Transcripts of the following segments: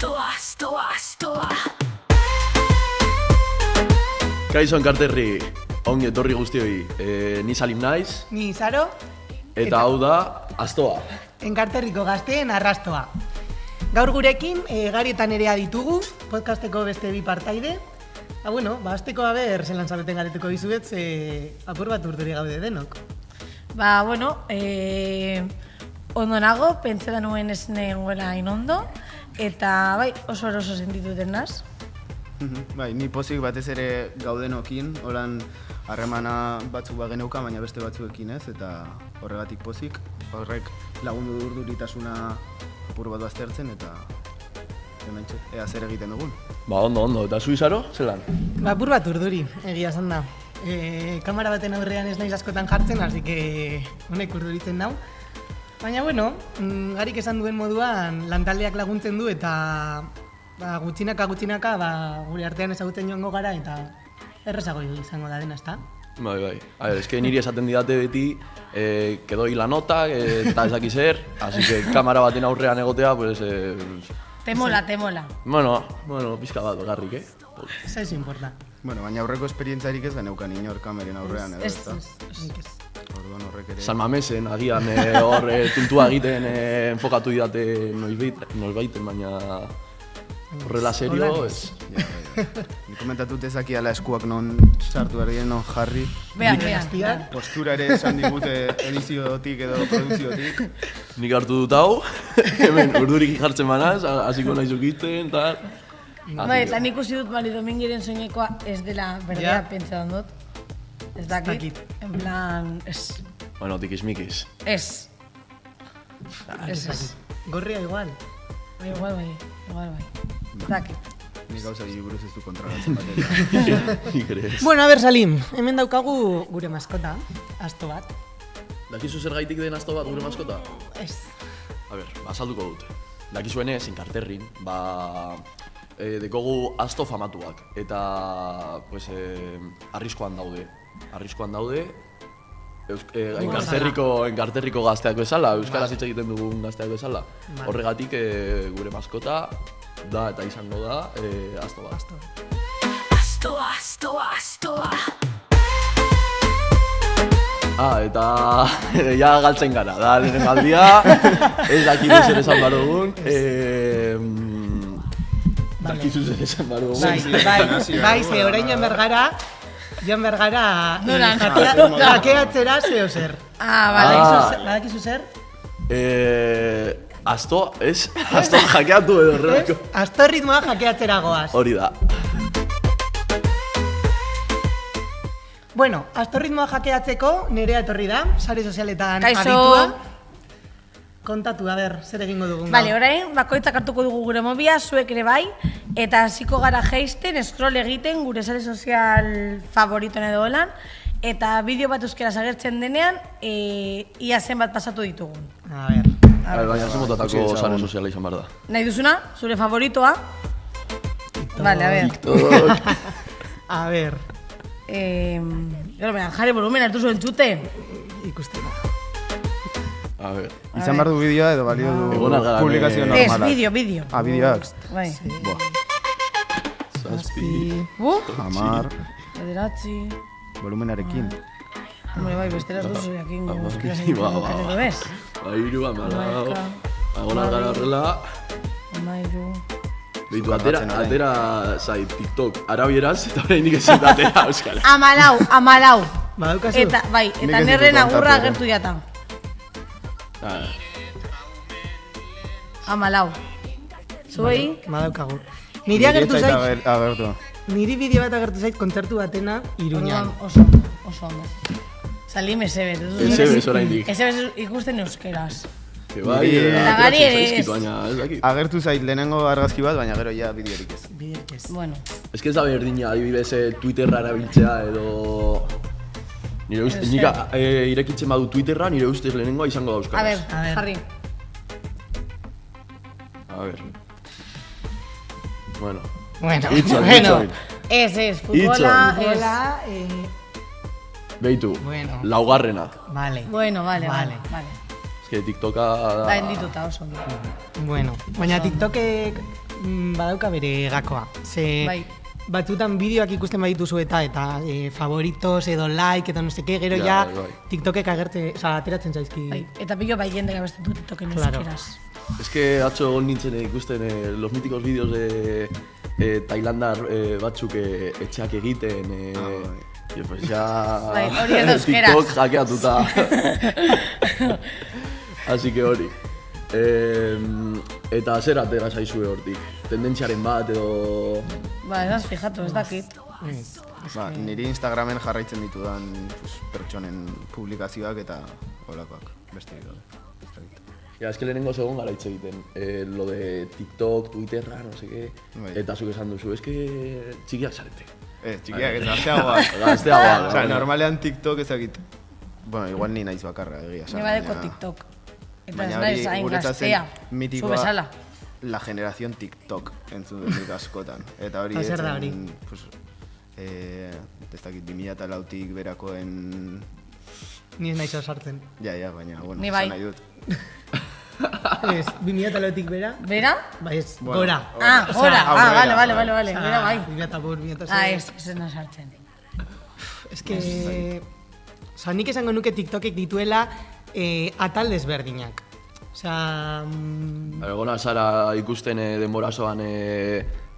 Astoa. Kaixo enkarterri, ongi etorri guztioi, ni Salim naiz. Ni Zaro. Eta hau da, Astoa. Enkarterriko gazteen arrastoa. Gaur gurekin, Gari eta Nerea ditugu, podcasteko beste bi partaide. Azteko aber, zelan zareten garetuko dizuet, apur bat urduri gaude denok. Ondo nago, pentseta nuen ez nengoela inondo, eta oso eroso sentituten naz. Ni pozik batez ere gaudenokin, holan harremana batzuk bageneuka, baina beste batzuekin ez, eta horregatik pozik, horrek lagundu urduritasuna apur bat baztertzen, eta hementxe, ea zer egiten dugun. Ondo, eta zu Izaro, zelan? Apur bat urduri, egia esan da. Kamera baten aurrean ez naiz askotan jartzen, así que honek urduritzen dau. Baina, Garik esan duen moduan lantaldeak laguntzen du eta gutxinaka gure artean ezagutzen joango gara eta errezago izango da dena, ezta? Bai. Eske niri esaten didate beti, kedoi la nota, eta ezaki zer, así que kamera baten aurrean egotea, pues... Te mola. Bueno, pizka bat, Garrik, Eso importa. Baina aurreko esperientzarik ez geneukan inor kameren aurrean, edo, ezta? Orduan horrek ere... San Mamesen, agian hor tuntua egiten enfokatu didate noizbaiten, baina horrela serio, ez. Ni komentatut ezaki ala eskuak non sartu erdien, non jarri. Behan. Postura ere esan digute ediziotik edo produkziotik. Nik hartu dut hau, hemen urdurik jartzen banaz, hasiko nahi zukiten, tal. Eta nik usi dut Mari Domingiren soinekoa ez dela berdea pentsa dut. Ez dakit, en plan, ez. Bueno, tikismikis. Ez. Gorria igual. Igual. Ez dakit. Ni gauza buruz ez du kontragatzen batera. A ber, Salim, hemen daukagu gure maskota, asto bat. Dakizu zer gaitik den asto bat gure maskota? Ez. A ber, azalduko dut. Dakizuenez, enkarterrin, dekogu asto famatuak, eta arriskoan daude, enkarterriko gazteak bezala, euskaraz hitz egiten dugun gazteak bezala. Horregatik gure maskota da eta izango da asto bat. Astoa. Eta ja galtzen gara, da lehen aldia, ez dakitu zer esan behar dugun. Dakizu zer esan behar dugun. Bai, ze orain joan bergara jakeatzera zeo zer. Badakizu zer? Asto jakeatu edo horrelako. Asto ritmoa jakeatzera goaz. Hori da. Asto ritmoa jakeatzeko Nerea etorri da, sare sozialetan Kaixo. aditua. Kontatu, zer egingo dugun. Orain, bakoitzak hartuko dugu gure mobia, zuek ere bai, eta hasiko gara jeisten, scroll egiten gure sare sozial favoritoen edo holan, eta bideo bat euskeraz agertzen denean, ia zenbat pasatu ditugun. Baina zemotatako sare soziala izan behar da. Nahi duzuna, zure favoritoa? TikTok. A ber. Jarri volumen, hartu zuen txute. Ikusten da. A ver. Izan behar du bideoa edo balio du publikazio normalak? Ez, bideo. Bideoak? Bai. Zazpi. Hamar. Ederatzi. Volumenarekin. Bai, bestera ez duzu jakin euskaraz egiten Ba. edo bez. Hiru, hamalau. Agona gara horrela. Hamairu. Beitu, atera zait TikTok arabieraz, eta horrein ezin da atera euskara. Amalau. Badaukazu? Eta nerren agurra agertu jata. Amalau. Zuei? Badaukagu. Niri agertu zait, Agertu. niri bideo bat agertu zait kontzertu batena Iruñan. Oso ondo. Salim esebez. Esebez oraindik. Esebez ikusten euskeraz. Bai, Eta Gari ere ez. Agertu zait lehenengo argazki bat, baina gero ja bideorik ez. Biderik ez. Bueno. Ez que ez da berdina, adibidez Twitterra erabiltzea edo... Nire ustez, nik irekitzen badu Twitterra, nire ustez lehenengoa izango da euskaraz. A ver, jarri. A ver. Bueno. Bueno. Ez, futbola, Beitu, Bueno. laugarrena. Vale. Bueno, vale. Ez que TikToka... Da endituta oso. Bueno, baina TikTokek badauka bere gakoa. Ze Bai. batzutan bideoak ikusten badituzu eta favoritos edo like eta no seke, gero ja bai. TikTokek ateratzen zaizki. Bai, eta pilo bai jende gabesten dut TikToken Claro. euskeraz. Es que atzo egon nintzen ikusten los míticos vídeos de Tailandar batzuk etxeak egiten, y pues ya Bai, hori ez da euskeraz. TikTok hackeatuta. Así que hori. Eta zer atera zaizue hortik? Tendentziaren bat edo... Ba, ez fijatu, ez dakit. Ba, niri Instagramen jarraitzen ditudan pertsonen publikazioak eta holakoak, beste gabe. Ja, es que lehenengo segon gara hitz egiten. Lo de TikTok, Twitterra, no sé qué. Bai. Eta zuk esan duzu, es que txikiak zarete. Txikiak ez gazteagoak. Gazteagoak. Osa, normalean TikTok ezakit. Bueno, igual ni naiz bakarra, egia esan. Ni badeko TikTok. Eta ez Baina naiz hori hain guretzat zen gaztea. Zu mitikoa bezala. la generación TikTok entzun dut askotan. Eta hori Zer da hori? Pues, ez dakit 2004tik berakoen... Ni ez naiz sartzen. Ja, baina, bueno, Ni bai. esan nahi dut. Ez, 2008tik bera? Bera? Bai ez, Bueno, gora. Ah, Osea, gora. aurrera, Vale. Bera bai. 2005, 2006. Ah, ez no sartzen. Ez que... Osa, nik esango nuke TikTokek dituela atal desberdinak. Osea... Egona zara ikusten denborazoan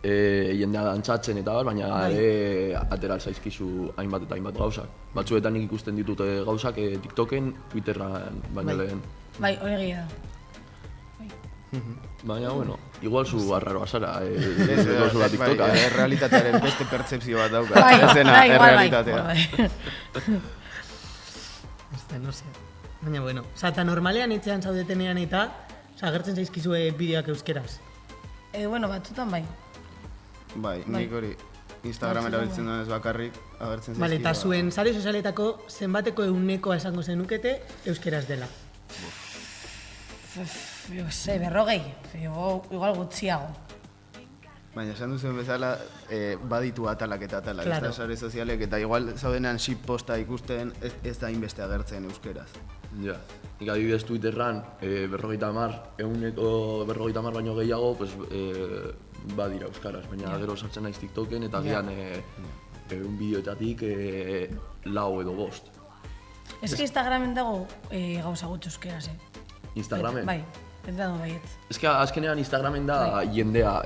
jendea dantzatzen eta baina atera zaizkizu hainbat eta hainbat gauzak. Batzuetan nik ikusten ditute gauzak TikToken, Twitterran baina lehen. Bai, hori egia da. Baina, bueno, igual zu arraroa zara, Ez, dozula TikToka. errealitatearen beste pertsepzio bat dauka. Bai, Ez dena, bai, igual bai. errealitatea. Bai. No sé. Baina, bueno. Osa, eta normalean etxean zaudetenean eta agertzen zaizkizue bideoak euskeraz. Bueno, batzutan bai. Bai, nik hori Instagram erabiltzen duen ez bakarrik agertzen zaizki. Vale, eta zuen sare sozialetako zenbateko eunekoa esango zenukete euskeraz dela. Jo, ze, 40, igual gutxiago. Baina esan duzuen bezala, baditu atalak eta atalak, Claro. ez da sare sozialek, eta igual zaudenean shitposta ikusten ez da inbeste agertzen euskeraz. Ja, nik adibidez Twitterran, 50 baino gehiago, pues, badira euskaraz, baina gero sartzen naiz TikToken eta gian un bideoetatik 4 edo 5. Ez que Instagramen dago gauza gutxi euskeraz, Instagramen? Bai, pentsatu baietz. Ez que azkenean Instagramen da jendea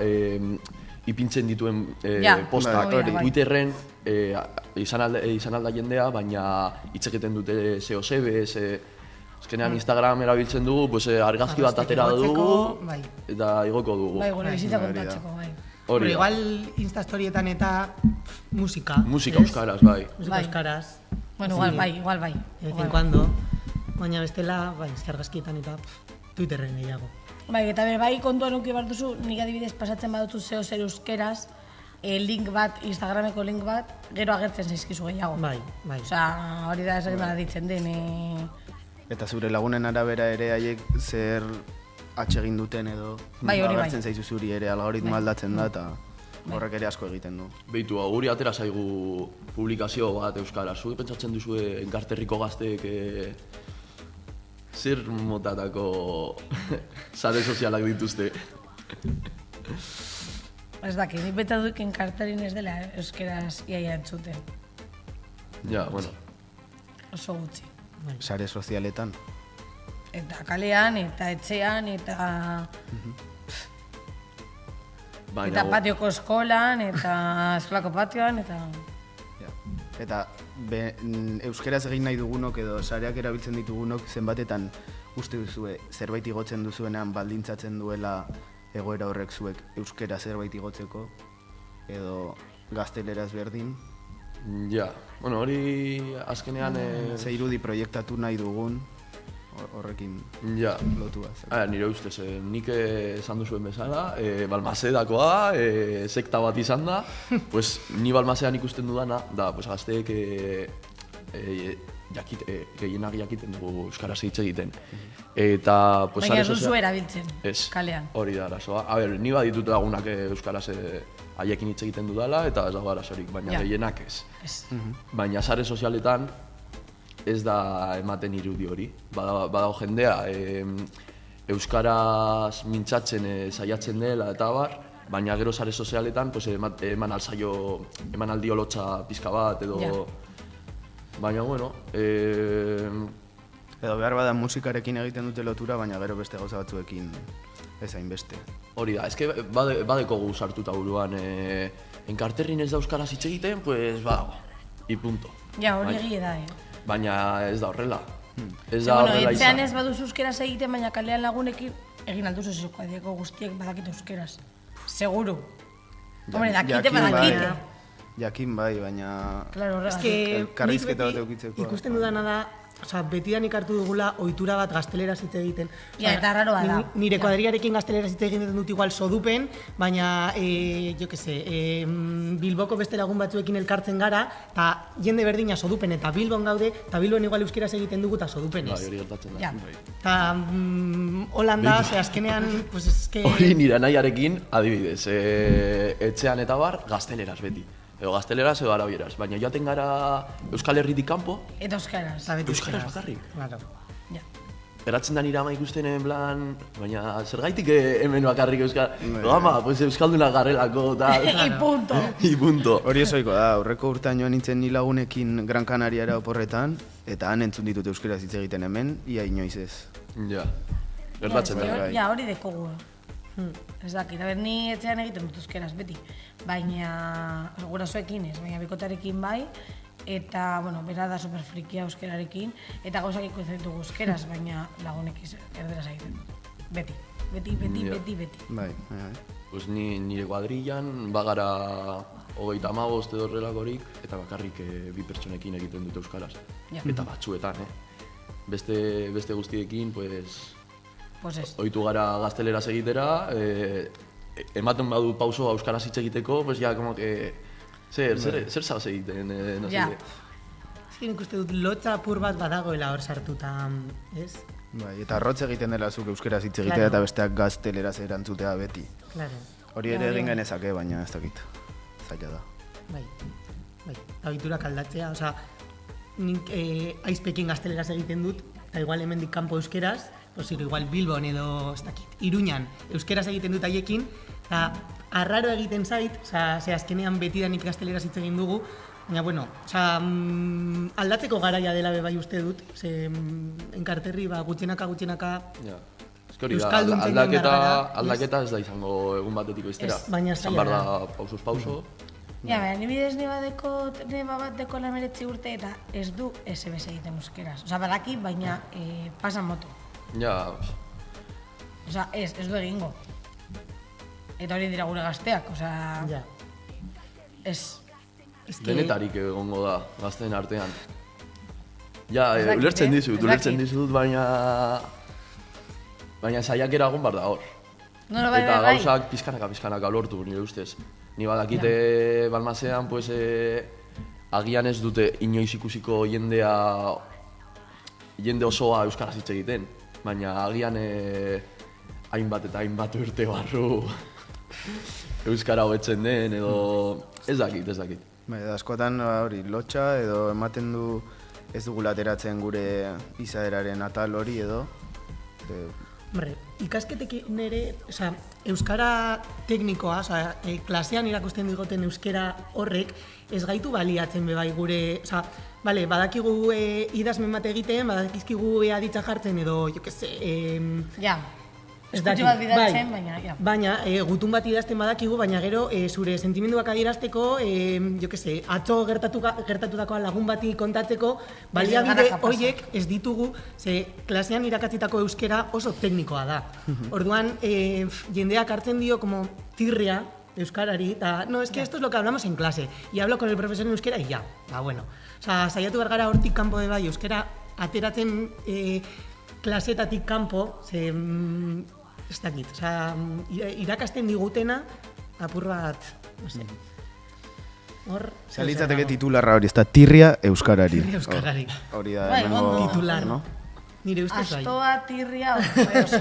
ipintzen dituen Ja, postak. bai, bai. Twitterren izan alda jendea, baina hitz egiten dute SEO sebez, azkenean Instagram erabiltzen dugu, pues, argazki bat atera Argazkiak dugu, igotzeko, bai. eta igoko dugu. Bai, gure bizitza hori da. kontatzeko, bai. Pero Hori da. igual Instastorietan eta musika. Musika ez? euskaraz, bai. Musika Bai. euskaraz. Bueno, Sí. igual bai. De vez en cuando. Baina bestela, bai, argazkietan eta Twitterren gehiago. Bai, eta bai kontuan uki behar duzu, nik adibidez pasatzen badutzu zeo zer euskeraz, link bat, Instagrameko link bat, gero agertzen zaizkizu gehiago. Bai, bai. Osea, hori da esaten dara ditzen den, Eta zure lagunen arabera ere haiek zer atsegin duten edo Bai, hori bai. agertzen zaizu zuri ere algoritmo aldatzen da eta horrek ere asko egiten du. Beitu, guri atera zaigu publikazio bat euskaraz. Zuek pentsatzen duzue Enkarterriko gazteek zer motatako sare sozialak dituzte. ez dakit, nik beta duk enkarterin ez dela euskeraz iaia entzuten. Ja, bueno. Oso gutxi. Sare sozialetan. Eta kalean, eta etxean, eta Baina, patioko eskolan, eta eskolako patioan, eta... Ja. Eta euskeraz egin nahi dugunok edo sareak erabiltzen ditugunok zenbatetan uste duzue zerbait igotzen duzuenean baldintzatzen duela egoera horrek zuek euskera zerbait igotzeko edo gazteleraz berdin. ja, bueno, hori azkenean... Ze irudi proiektatu nahi dugun horrekin Ja, lotua. nire ustez, nik esan duzuen bezala, Balmasedakoa, sekta bat izan da, pues, ni Balmasedan ikusten dudana, da, pues, gazteek gehienak jakiten dugu euskaraz hitz egiten. Eta, pues, Baina sare ez duzu sozial- erabiltzen, Ez, kalean. hori da arazoa. A ber, ni baditut lagunak euskaraz haiekin hitz egiten dudala, eta ez dago arazorik, baina Ja. gehienak ez. Ez. Baina sare sozialetan ez da ematen irudi hori. Badago jendea euskaraz mintzatzen saiatzen dela eta bar, baina gero sare sozialetan pues, eman aldio lotxa pizka bat, edo... Ja. Baina, bueno... Edo behar bada musikarekin egiten dute lotura, baina gero beste gauza batzuekin ez hainbeste. Hori da, eske badekogu sartuta buruan, enkarterrin ez da euskaraz hitz egiten, pues y punto. Ja, hori egie da, Baina ez da horrela. Ez Bueno, da horrela etxean izan. ez baduzu euskeraz egiten, baina kalean lagunekin egin alduzu zeuskadieko guztiek badakite euskeraz. Seguru. Hombre, dakite, Jakin badakite. Jakin bai, baina... Claro, Ez horregatik. que Elkarrizketa nik bat beti edukitzeko. ikusten dudana da, osea, betidanik hartu dugula ohitura bat gazteleraz hitz egiten. Ja, eta raroa da. Nire Ja. kuadriarekin gazteleraz hitz egiten dut igual sodupen, baina, jo que se, Bilboko beste lagun batzuekin elkartzen gara, eta jende berdina sodupen eta Bilbon gaude, eta Bilbon igual euskeraz egiten dugu eta sodupen Bai, ez. hori gertatzen da. Ja. Eta Holanda, azkenean, pues es que... Hori nire nahiarekin, adibidez, etxean eta bar, gazteleraz beti. Edo gazteleraz edo arabieraz, baina joaten gara Euskal Herritik kanpo, Eta euskaraz. Eta beti euskaraz euskaraz. bakarrik. Claro. Ja. Geratzen da nire ama ikusten plan, baina zergaitik hemen bakarrik ama, pues euskalduna garrelako, tal. Y punto. Y punto. Hori ezoiko da, aurreko urtean joan nintzen ni lagunekin Gran Canariara oporretan, eta han entzun ditut euskaraz hitz egiten hemen, ia inoiz ez. Ja, gertatzen da. bai. Ja, hori dekogu. Ez dakit, ni etxean egiten dut euskeraz beti. Baina, gurasoekin ez, baina bikotarekin bai. Eta, bueno, bera da superfrikia euskerarekin. Eta gauzak ikusten ditugu euskeraz, baina lagunek erderaz egiten dut. Beti. Beti. Bai. Pues nire kuadrillan bagara 35 edo horrelakorik, eta bakarrik bi pertsonekin egiten dute euskaraz. Ja. Eta batzuetan, Beste guztiekin, pues... Pues ez. Ohitu gara gazteleraz egitera, ematen badu pauso euskaraz hitz egiteko, pues ya como que... Zer zabaz egiten, no Ja. sé. Ez que nik uste dut lotxa apur bat badagoela hor sartuta, ez? Bai, eta arrotz egiten dela zuk euskaraz hitz egitea Claro. eta besteak gazteleraz erantzutea beti. Claro. Hori ere egin genezake, baina ez dakit. Zaila da. Bai. Habiturak aldatzea, osea, nik aizpekin gazteleraz egiten dut, eta igual hemendik kanpo euskeraz, pues igual Bilbon edo, ez dakit, Iruñan euskeraz egiten dut haiekin, eta arraro egiten zait, osea, ze azkenean betidanik gazteleraz hitz egin dugu, baina, bueno, osea, aldatzeko garaia dela be bai uste dut, ze enkarterri, gutxenaka, Ja. Ez que hori da, Euskalduntzen joan behar gara, aldaketa ez da izango egun batetik bestera. Ez, baina Izan zaila behar da. da pausuz pauso. Ja, baina, nibidez neba bat deko 19 urte eta ez du SBS egiten euskeraz. Osa, badaki, baina pasan moto. Ja, Osa, ez du egingo. Eta hori dira gure gazteak, osa, Ja. ez. Ez que- denetarik egongo da gazteen artean. Ja, Ez dakit, ulertzen ez ulertzen dakit. dizut, baina saiakera egon behar da hor. No, bai, Eta bai. gauzak pizkanaka lortu, nire ustez. Ni badakite Balmasean, pues, agian ez dute inoiz ikusiko jende osoa euskaraz hitz egiten, baina agian hainbat eta hainbat urte barru euskara hobetzen den, edo ez dakit. Bai, da askotan hori lotxa edo ematen du ez dugula ateratzen gure izaeraren atal hori edo. Hombre, ikasketekin ere, osea, euskara teknikoa, osea, klasean irakusten digoten euskara horrek ez gaitu baliatzen be bai gure, osea, bale, badakigu idazmen bat egiten, badakizkigu aditza jartzen edo, jo que se, Ja, ez eskutxe dakit, bat bidaltzen, baina, ja. Baina, gutun bat idazten badakigu, baina gero zure sentimenduak adierazteko, jo que se, atzo gertatutakoa lagun bati kontatzeko, baliabide gara kapazak. horiek ez ditugu, ze klasean irakatzitako euskera oso teknikoa da. Orduan, jendeak hartzen dio como tirria euskarari, eta, no, es que esto es lo que hablamos en clase, y hablo con el profesor en euskera, y ya, bueno. Osea, saiatu behar gara hortik kanpo de bai, euskera ateratzen klasetatik kanpo, ze, ez dakit, osea, irakasten digutena, apur bat, no sé, hor... Zalitzateke titularra hori, ez da tirria euskarari. Tirria euskarari. Hori da, Bai, hemengo- ondo. Titular, no? Nire ustez bai. Astoa, tirria, oso.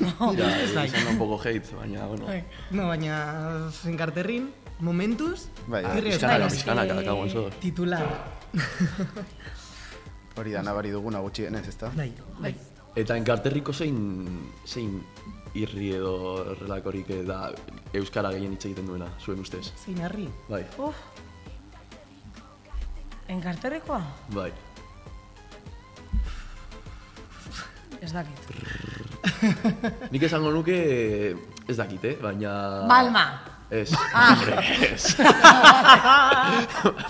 No. Ja, bai. izan da un poco hate, baina, bueno. Bai. No, baina enkarterrin, momentuz, Bai, tirria Pizkanaka, euskarari. pizkanaka, kagoen zor. Titular, Hori da nabari duguna gutxienez, ezta? bai, bai. Eta enkarterriko zein irri edo errelakorik da euskara gehien hitz egiten duena, zuen ustez? Zein herri? Bai, Enkarterrikoa? bai. Ez dakit. Nik esango nuke ez dakit, baina... Balma! Ez, hombre, ez.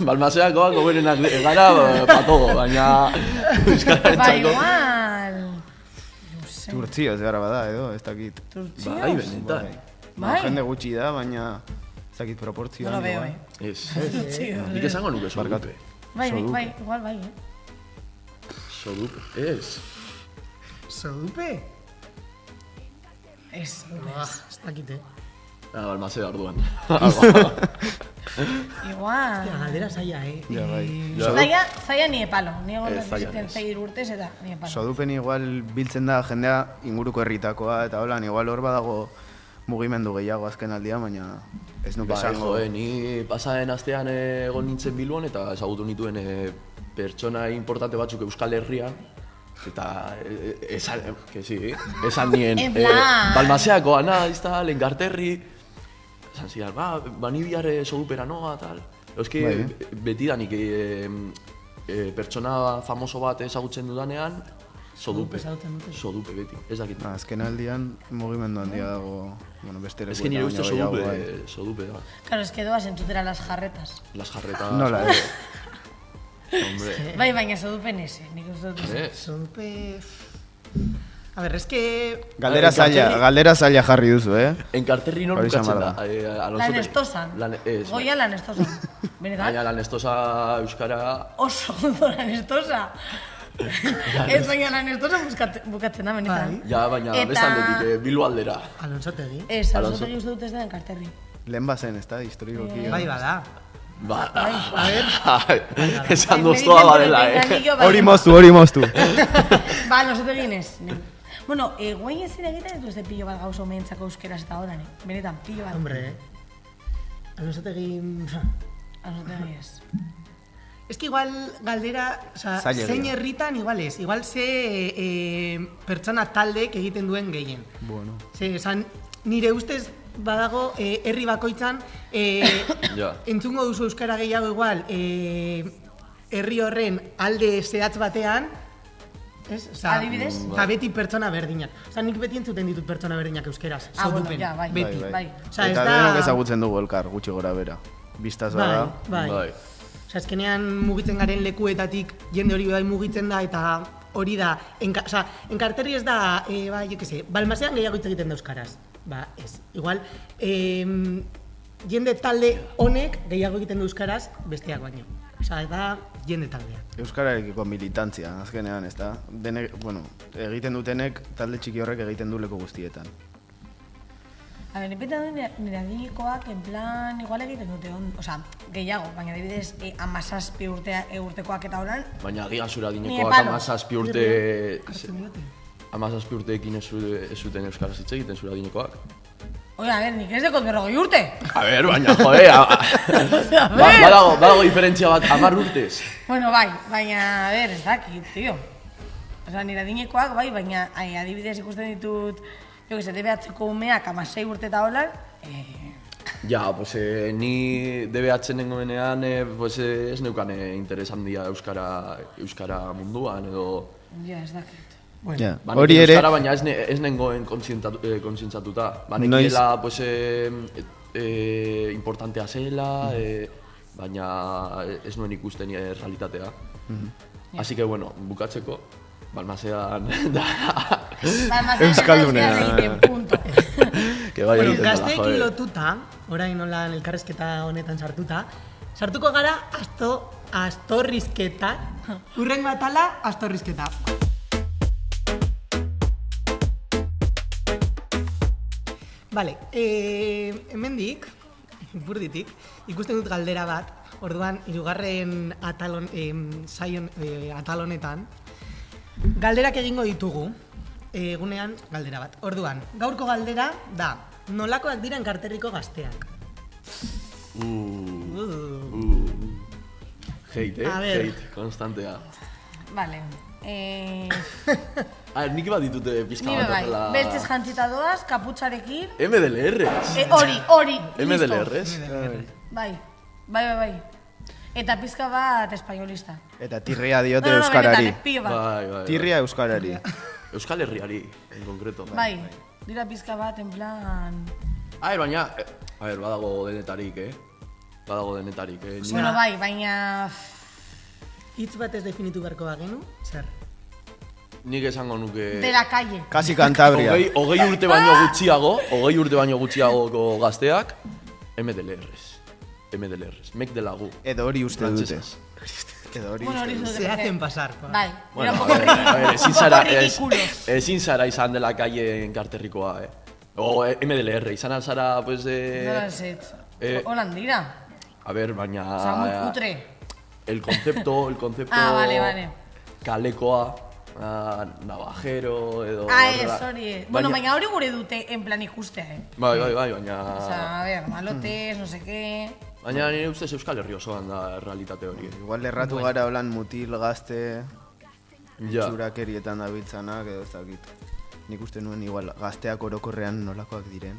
Balmaseakoak goberenak gara patogo, baina... Euskararen Ba, txako... igual... Turtzioz gara bada edo, ez dakit. Turtzioz? Bai, benetan. Bai. Jende gutxi da, baina ez dakit proportzioan. No lo veo, Ez. Turtzioz. Nik esango nuke sodupe. Bai, Sodupe. bai, igual bai, Sodupe, ez. Sodupe? Ez, Ez dakit, Balmasea orduan. igual... Galdera zaila, Ja, bai. Zaila ni epalo, ni egon Ez, zaila biziten ez. 6 urtez eta ni epalo. Sodupen igual biltzen da jendea inguruko herritakoa, eta holan igual hor badago mugimendu gehiago azken aldia, baina ez nuke Ba, esango. ni pasaren astean egon nintzen Bilbon eta ezagutu nituen pertsona importante batzuk Euskal Herrian. Eta esan nien, En plan. Balmaseakoa naiz, tal, enkarterri. Esan zidan, ni bihar sodupera noa, tal. Euski, Bai. betidanik pertsona famoso bat ezagutzen dudanean, sodupe. ezagutzen dute. Sodupe beti, ez dakit. Azken aldian mugimendu handia dago, bueno, beste Ez que nire uste bai. sodupe da. Claro, es que doaz entzutera las jarretas. Las jarretas... Nola, Hombre, Bai, baina sodupen ese, nik uste dut. ez. Sodupe... A ver, es que... Galdera zaila jarri duzu, Enkarterri non Hori izan bukatzen behar da. Lan estosan. Ez, Goia lan estosan. Benetan? baina lan estosa euskara... Oso ondo lan estosa. Ez baina lan estosa bukatzen da, benetan. Ja, baina Eta- bestandetik, Bilbo aldera. Alonsotegi. Ez, Alonso. alonsotegi uste dut ez da enkarterri. Lehen bazen, ez da, historikoki. Bai, bada. Ba, A ver. esan Bai, doztoa me badela, dicen que venga, Hori moztu. Ba, alonsotegi ez. Bueno, guain ezin egiten ez du pillo bat gauzo mehentzako euskeraz eta horan, benetan, pillo bat. Hombre, Alonsotegi... Alonsotegi ez. Es que igual galdera, o sea, Zailegia. zein herritan igual ez. Igual ze pertsona taldek egiten duen gehien. Bueno. Ze, esan, nire ustez badago herri bakoitzan Ja. entzungo duzu euskara gehiago igual herri horren alde zehatz batean, ez? Osa, Adibidez? osa, beti pertsona berdinak. Osa, nik beti entzuten ditut pertsona berdinak euskeraz. Ah, bueno, sodupen. ja, bai. Beti. Bai. Osea, ez Eta da- denok ezagutzen dugu elkar, gutxi gora bera. Biztaz bada. Bai. Bai. Osea, azkenean mugitzen garen lekuetatik jende hori bai mugitzen da eta hori da, osea, enkarterri ez da, ba, jo que se, Balmasean gehiago hitz egiten da euskaraz. Ba, ez. Igual, jende talde honek gehiago egiten du euskaraz besteak baino. Osea, da jende taldea. Euskararekiko militantzia, azkenean, ez da? Denek, bueno, egiten dutenek, talde txiki horrek egiten du leku guztietan. A ver, ipeta du nire adinikoak, en plan, igual egiten dute osea, gehiago, baina adibidez, 17 urtekoak eta horan, Baina agian zura Ni dinekoak epalo. 17 urte... Hartzen diote. 17 urteekin ez zuten euskaraz hitz egiten zura dinekoak. oiga, a ver, nik ez dekot 40 urte. A ver, baina, jode, badago diferentzia bat 10 urtez. Bueno, bai, baina, a ver, ez dakit, tío. Osea, nire adinekoak, bai, baina adibidez ikusten ditut, jo que se DBH-ko umeak 16 urte eta holan, Ja, pues ni DBH nengoenean, pues ez neukan interes handia euskara munduan edo... ja, ez dakit. Bueno, Ja, Ba, hori nik ere, euskara, baina ez nengoen kontzientzatuta. Ba, nekiela, pues, importantea zela, baina ez nuen ikusten realitatea. Así que, bueno, bukatzeko, Balmasean da... Euskaldunena. Egiten, punto. que bai bueno, egiten dela, gazteekin joder. lotuta, orain holan elkarrezketa honetan sartuko gara astorrizketa, urrengo atala astorrizketa. Vale, hemendik, ipurditik, ikusten dut galdera bat, orduan, hirugarren atal honetan, galderak egingo ditugu, egunean galdera bat. Orduan, gaurko galdera da, nolakoak dira enkarterriko gazteak? Hate, A ver. hate, konstantea. Vale. Nik bat ditute pizka Nire bat bai, horrela... beltzez jantzita doaz, kaputxarekin. MDLRs. Hori, MDLRs. Bai. Eta pizka bat espainolista. Eta tirria diote Benetan, euskarari. pilo bat. Bai. Tirria euskarari. Euskal Herriari, en concreto. Bai, dira pizka bat, en plan... Baina, badago denetarik, Badago denetarik, Bueno, bai, baina... Hitz bat ez definitu beharko bagenu, zer? Nik esango nuke... De la calle. Kasi Cantabria. Hogei urte baino gutxiagoko gazteak, MDLRs, mek de lagu. Edo hori uste dute. Bueno, hori Se hacen pasar. Bai, Bueno, era un poco ridículos. ezin zara izan de la calle enkarterrikoa, O MDLR, izan alzara, pues... No lo sé. Holan dira. A ver, baina... Osa, muy cutre. El concepto... Vale. Kalekoa, navajero, edo... Hori. Bueno, baina hori gure dute en plan ikustea, Bai, baina... Osa, a ver, malotes, no sé qué... Baina nire ustez Euskal Herri osoan da realitate hori. Igual erratu gara holan mutil gazte Ja. txurakerietan dabiltzanak edo ez dakit. Nik uste nuen igual gazteak orokorrean nolakoak diren.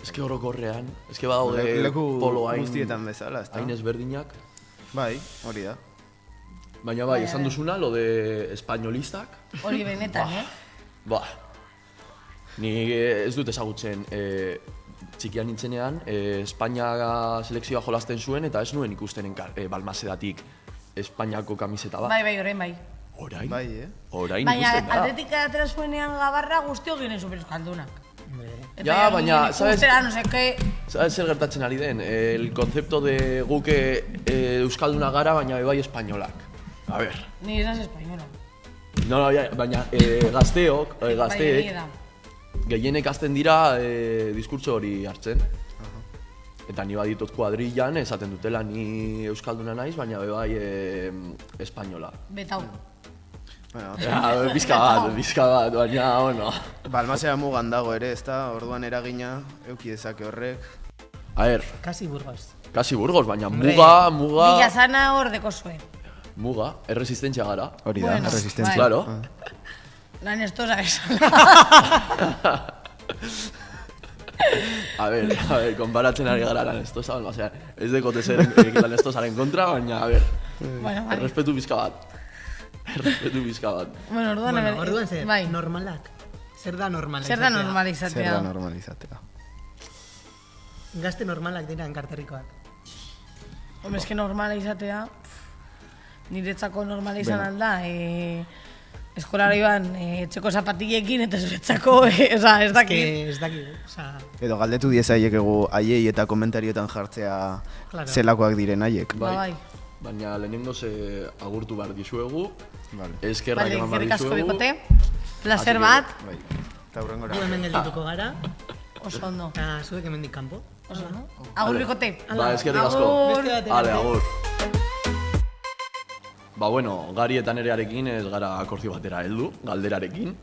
Eske orokorrean, eske badaude Leku polo hain... guztietan bezala, ezta? Hain ezberdinak. Bai, hori da. Baina bai, esan duzuna, lo de espainolistak. Hori benetan, Ni ez dut ezagutzen txikian nintzenean, Espainia selekzioa jolasten zuen eta ez nuen ikusten Balmasedatik Espainiako kamiseta bat. Bai, orain bai. Orain? Bai, Orain Baina ikusten da. atletika atera zuenean gabarra guztiok ginen supereuskaldunak. Ja, baina, ¿sabes? No sé qué... ¿Sabes zer gertatzen ari den? El concepto de guke euskalduna gara, baina bai espainolak. A ver. Ni esas española. No, baina gazteek, gehienek azten dira diskurtso hori hartzen. Eta ni baditut kuadrillan esaten dutela ni euskalduna naiz, baina bai espainola. Betau. Bueno, Bizka bat, baina, bueno. Balmasea mugan dago ere, ezta? Orduan eragina euki dezake horrek. A ver, Kasi Burgos. kasi Burgos, baina muga... Villasana hor deko zuen. Muga, erresistentzia gara. Hori da, Bueno, resistentzia. Claro. Lan estosa esan. A ver, konparatzen ari gara lan estosa, Balmasea. Ez dekote zer lan estosaren kontra, baina, a ver, Bueno, vale. errespetu bizka bat. Bueno, Orduan zer, bai. normalak. Zer da normala Zer da izatea? Zer da normalizatea. normalizatea. Gazte normalak dira enkarterrikoak. Hombre, eske normala izatea, niretzako normala izan alda, eskolara iban etxeko zapatillekin eta zuretzako, oza, ez dakit. Ez dakit, oza... Edo galdetu diezaiek egu haiei eta komentarioetan jartzea Claro. zelakoak diren haiek. Bai. Baina lehenengo agurtu behar dizuegu, Vale. eskerrak Vale, eman behar eskerrik asko dizuegu. bikote, placer bat, Bai. Eta hurrengora. Gu hemen geldituko gara, oso ondo, eta zuek hemendik kanpo. oso ondo. Agur bikote. Ba, eskerrik asko. Agur. Beste batera Ale, arte. agur. Ba, bueno, Gari eta Nerearekin ez gara akordio batera heldu, galderarekin.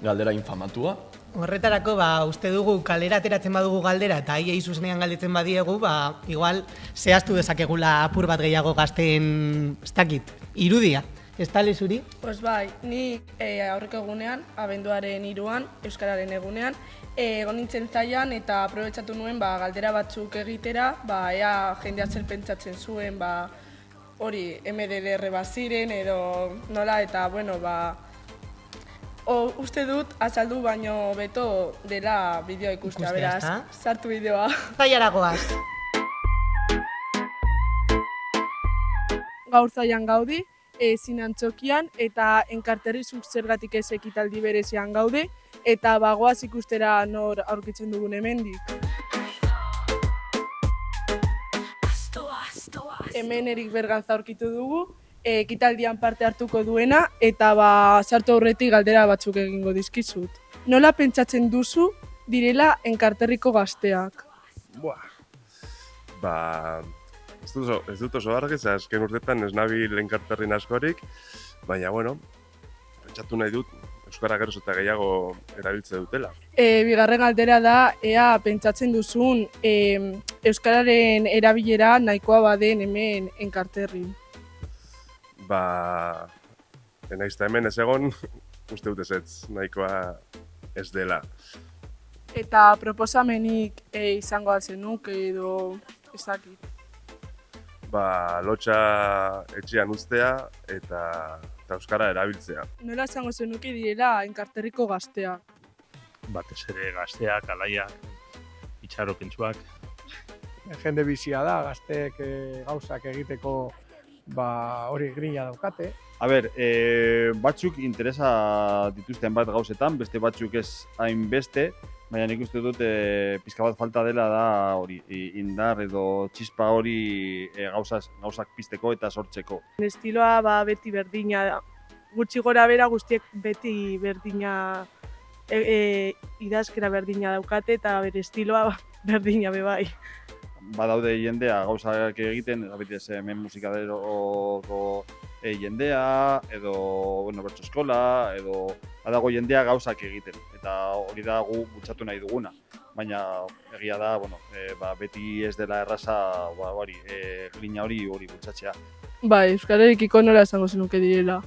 Galdera infamatua. Horretarako, uste dugu kalera ateratzen badugu galdera eta haiei zuzenean galdetzen badiegu, igual zehaztu dezakegula apur bat gehiago gazten, ez dakit, irudia. Ez tale zuri? Pues bai, nik aurreko egunean, abenduaren 3an, Euskararen egunean, egon nintzen zaian eta aprobetxatu nuen galdera batzuk egitera, ea jendea zer pentsatzen zuen, hori MDLR baziren edo nola, eta bueno, uste dut azaldu baino beto dela bideoa ikustea, Ikustea, beraz, ezta? sartu bideoa. Zaiara goaz. Gaur zaian gaudi, zinantzokian eta enkarterrizuk zergatik ez ekitaldi berezian gaude, eta bagoaz ikustera nor aurkitzen dugun hemendik. Hemen Erik Berganza aurkitu dugu, ekitaldian parte hartuko duena, eta sartu aurretik galdera batzuk egingo dizkizut. Nola pentsatzen duzu direla enkarterriko gazteak? Ez dut oso argi, azken urtetan ez nabil enkarterrin askorik, baina, bueno, pentsatu nahi dut, euskara geroz eta gehiago erabiltze dutela. Bigarren galdera da, ea pentsatzen duzun euskararen erabilera nahikoa baden hemen enkarterrin. Naiz eta hemen ez egon, uste dut ezetz, nahikoa ez dela. Eta proposamenik izango alzenuk edo ezakit. Lotxa etxean uztea eta euskara erabiltzea. Nola izango zenuke direla enkarterriko gaztea? Batez ere gazteak, alaiak, itxaropentsuak. Jende bizia da, gazteek gauzak egiteko hori grina daukate. A ber, batzuk interesa dituzten bat gauzetan, beste batzuk ez hainbeste, baina nik uste dut pizka bat falta dela da hori indar edo txispa hori gauzak pizteko eta sortzeko. Estiloa beti berdina da. Gutxi gora bera guztiek beti berdina idazkera berdina daukate eta bere estiloa berdina bebai. Badaude jendea gauzak egiten, ez hemen musikaderoko jendea, edo bertso eskola, edo badago jendea gauzak egiten. Eta hori da gu bultzatu nahi duguna. Baina egia da, beti ez dela erraza grina hori bultzatzea. Euskararekiko nola izango zenuke direla?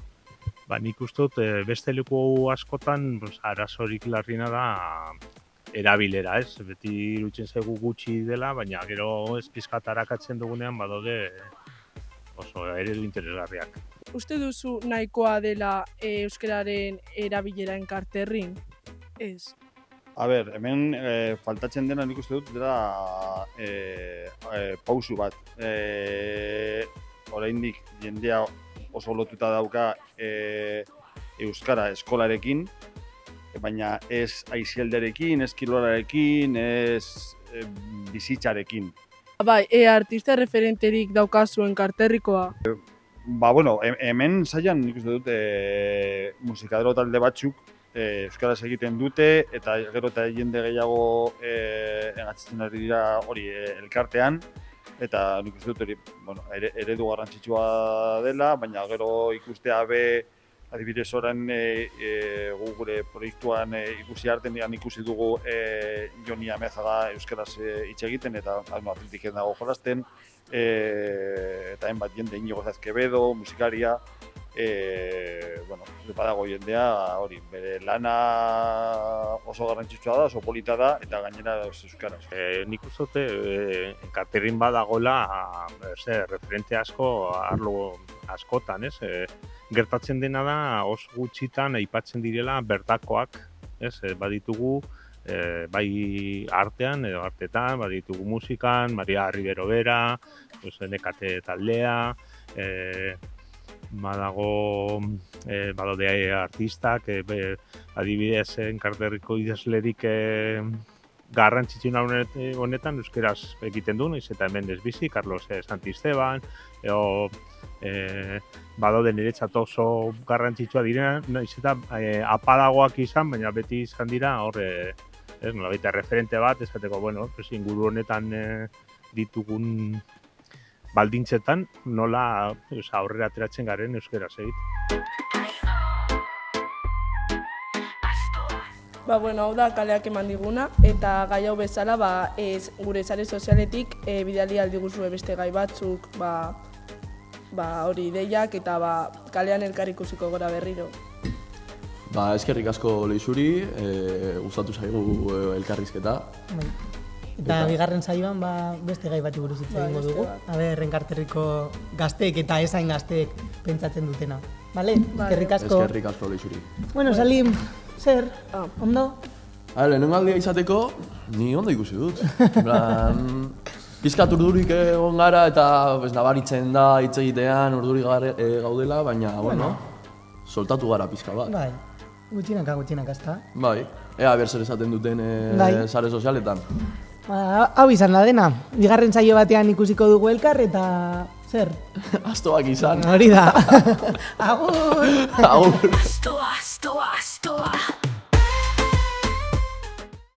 Nik uste dut beste leku askotan arazorik larriena da erabilera, ez? Beti iruditzen zaigu gutxi dela, baina gero ez pizkat arakatzen dugunean badaude oso eredu interesgarriak. Uste duzu nahikoa dela euskararen erabilera enkarterrin? Ez. A ber, hemen faltatzen dena nik uste dut dela pausu bat. Oraindik jendea oso lotuta dauka euskara eskolarekin, baina ez aizialderekin, ez kirolarekin, ez bizitzarekin. Artista referenterik daukazu enkarterrikoa? Hemen zailan nik uste dut musikadero talde batzuk euskaraz egiten dute eta gero eta jende gehiago engatzatzen ari dira hori elkartean eta nik uste dut hori eredu garrantzitsua dela, baina gero ikustea adibidez orain gure proiektuan ikusi artean ikusi dugu Joni Amezaga euskaraz hitz egiten eta atletiken dago jolasten eta hainbat jende Inigo Azquevedo, musikaria, badago jendea hori bere lana oso garrantzitsua da, oso polita da eta gainera euskaraz. Nik uste dut enkarterrin badagola referente asko arlo askotan, ez? Gertatzen dena da oso gutxitan aipatzen direla bertakoak, ez? Baditugu bai artean edo artetan, baditugu musikan, Maria Ribero Bera, Nekate taldea, badaude artistak, adibidez enkarterriko idazlerik garrantzitsuna honetan euskeraz egiten du, naiz eta hemen ez bizi, Carlos Santisteban, edo badaude niretzat oso garrantzitsua direna, naiz eta apalagoak izan, baina beti izan dira horre, nolabait referente bat, esateko, inguru honetan ditugun baldintzetan, nola aurrera ateratzen garen euskeraz egiten. Hau da kaleak eman diguna, eta gai hau bezala gure sare sozialetik bidali aldiguzue beste gai batzuk, hori ideiak eta kalean elkar ikusiko gora berriro. Eskerrik asko Leixuri, gustatu zaigu elkarrizketa. Eta bigarren saioan beste gai bati buruz hitz egingo dugu. Enkarterriko gazteek eta ezain gazteek pentsatzen dutena. Eskerrik asko. Eskerrik asko Leixuri. Salim, zer, ondo? Lehenengo aldia izateko, ni ondo ikusi dut. Pizkat urdurik egon gara eta nabaritzen da hitz egitean urdurik gaudela, baina, soltatu gara pizka bat. Gutxinaka, ezta? Ea zer esaten duten sare sozialetan. Hau izan da dena, bigarren saio batean ikusiko dugu elkar eta zer? Astoak izan. Hori da. Agur! Agur! Astoa!